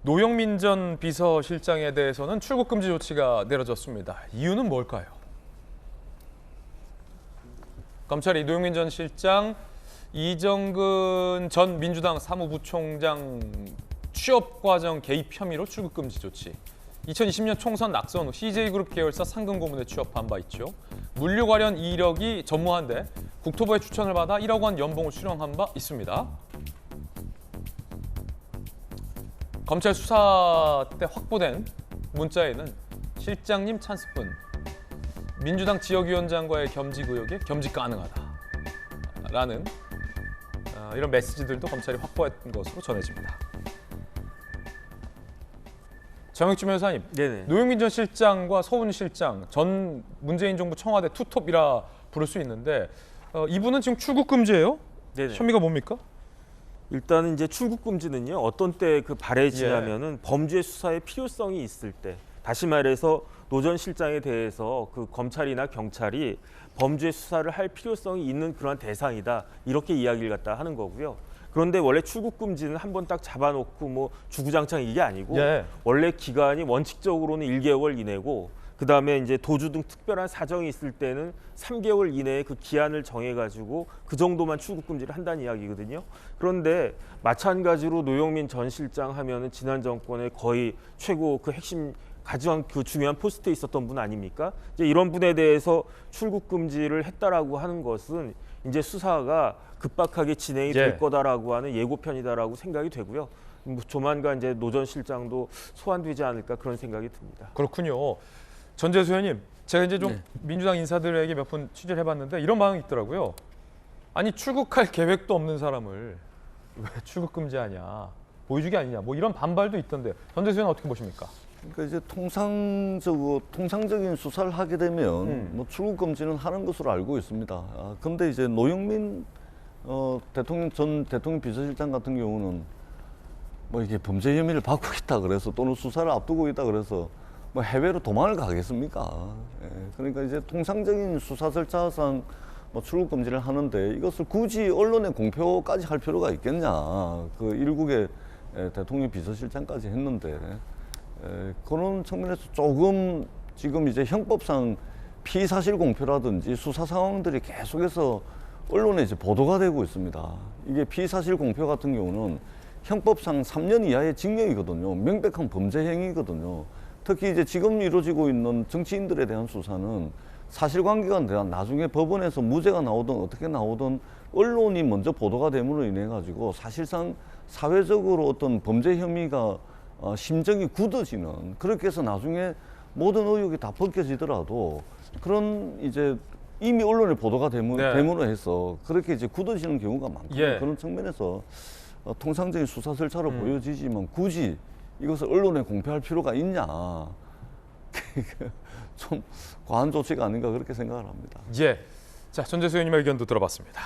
노영민 전 비서실장에 대해서는 출국 금지 조치가 내려졌습니다. 이유는 뭘까요? 검찰이 노영민 전 실장, 이정근 전 민주당 사무부총장 취업 과정 개입 혐의로 출국 금지 조치. 2020년 총선 낙선 후 CJ그룹 계열사 상근 고문에 취업한 바 있죠. 물류 관련 이력이 전무한데 국토부의 추천을 받아 1억 원 연봉을 수령한 바 있습니다. 검찰 수사 때 확보된 문자에는 실장님 찬스뿐, 민주당 지역위원장과의 겸직 의혹에 겸직 가능하다라는 이런 메시지들도 검찰이 확보한 것으로 전해집니다. 정혁준 변호사님, 네네. 노영민 전 실장과 서훈 실장, 전 문재인 정부 청와대 투톱이라 부를 수 있는데 이분은 지금 출국 금지예요? 네네. 혐의가 뭡니까? 일단은 이제 출국 금지는요, 어떤 때 그 발해지냐면은 범죄 수사의 필요성이 있을 때, 다시 말해서 노 전 실장에 대해서 그 검찰이나 경찰이 범죄 수사를 할 필요성이 있는 그런 대상이다, 이렇게 이야기를 갖다 하는 거고요. 그런데 원래 출국 금지는 한번 딱 잡아놓고 뭐 주구장창 이게 아니고 원래 기간이 원칙적으로는 1개월 이내고, 그다음에 이제 도주 등 특별한 사정이 있을 때는 3개월 이내에 그 기한을 정해가지고 그 정도만 출국 금지를 한다는 이야기거든요. 그런데 마찬가지로 노영민 전 실장 하면은 지난 정권의 거의 최고 그 핵심 가장 그 중요한 포스트에 있었던 분 아닙니까? 이제 이런 분에 대해서 출국 금지를 했다라고 하는 것은 이제 수사가 급박하게 진행이 될 거다라고 하는 예고편이다라고 생각이 되고요. 조만간 이제 노 전 실장도 소환되지 않을까 그런 생각이 듭니다. 그렇군요. 전재수 의원님, 제가 이제 좀 민주당 인사들에게 몇 번 취재를 해봤는데 이런 반응이 있더라고요. 아니 출국할 계획도 없는 사람을 왜 출국 금지하냐, 보여주기 아니냐, 뭐 이런 반발도 있던데 전재수 의원은 어떻게 보십니까? 그러니까 이제 통상적인 수사를 하게 되면 뭐 출국 금지는 하는 것으로 알고 있습니다. 근데 이제 노영민 전 대통령 비서실장 같은 경우는 뭐 이게 범죄 혐의를 받고 있다 그래서 또는 수사를 앞두고 있다 그래서 뭐 해외로 도망을 가겠습니까? 그러니까 이제 통상적인 수사 절차상 뭐 출국 금지를 하는데 이것을 굳이 언론에 공표까지 할 필요가 있겠냐? 그 일국의 대통령 비서실장까지 했는데 그런 측면에서 조금 지금 이제 형법상 피사실 공표라든지 수사 상황들이 계속해서 언론에 이제 보도가 되고 있습니다. 이게 피사실 공표 같은 경우는 형법상 3년 이하의 징역이거든요. 명백한 범죄 행위거든요. 특히 이제 지금 이루어지고 있는 정치인들에 대한 수사는 사실관계가 대한 나중에 법원에서 무죄가 나오든 어떻게 나오든 언론이 먼저 보도가 됨으로 인해 가지고 사실상 사회적으로 어떤 범죄 혐의가 심정이 굳어지는, 그렇게 해서 나중에 모든 의혹이 다 벗겨지더라도 그런 이제 이미 언론에 보도가 됨으로 해서 그렇게 이제 굳어지는 경우가 많거든요. 그런 측면에서 통상적인 수사 절차로 보여지지만 굳이 이것을 언론에 공표할 필요가 있냐, 좀 과한 조치가 아닌가 그렇게 생각을 합니다. 자, 전재수 의원님의 의견도 들어봤습니다.